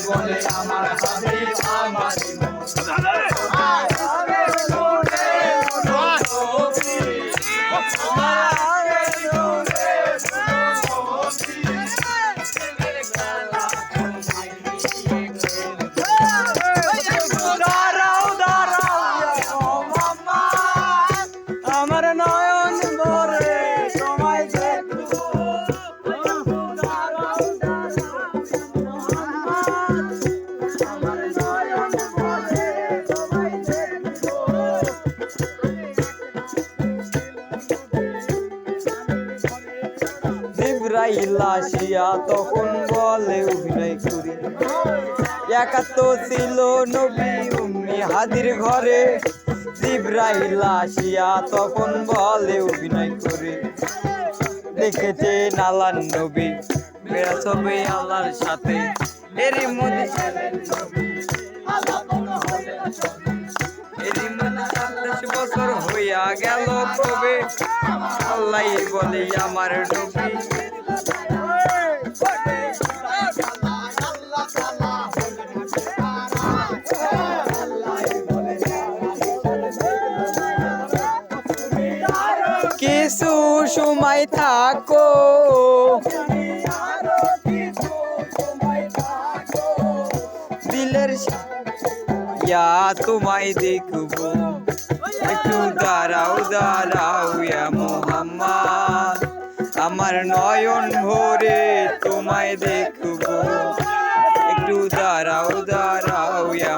বলে আমার হাবিব আমার আমার নয়ন ভরে তোমায় জিবরাইল আসিয়া তখন বলে অভিনয় করি একা তো ছিল নবী উম্মি হাদির ঘরে জিবরাইল আসিয়া তখন বলে অভিনয় করে দেখেছে নালান নবী মেরা ছবি আল্লাহর সাথে এরই মধ্যে 27 বছর হইয়া গেল কবে আল্লাহ বলে আমার নবী কিছু সময় থাকো দিলের ইয়া তোমায় দেখবো একটু দাঁড়াও দাঁড়াও ইয়া মুহাম্মদ আমার নয়ন ভরে তোমায় দেখবো একটু দাঁড়াও দাঁড়াও ইয়া